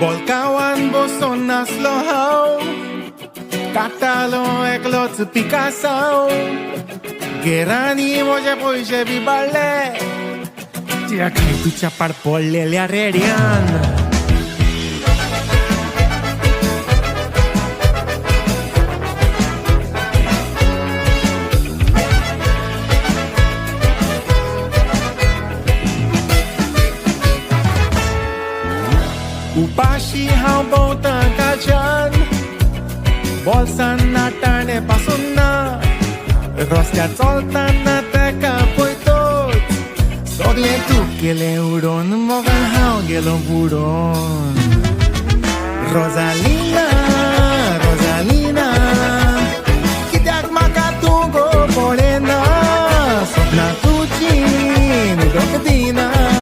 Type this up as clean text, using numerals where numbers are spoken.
Bolkawan boson naslo haw Katalon eklots Picasso Gerani moje poise biballe Tia kai tucha par polle le arrerian Upashi हांव भोंवतां काळजान बोल्सान नाटाणे पासून ना रस्त्यार चलताना तेका पळयतोच सगळें तूं गेलें उडोवन मोगान हांव गेलो बुडोवन रोजालिना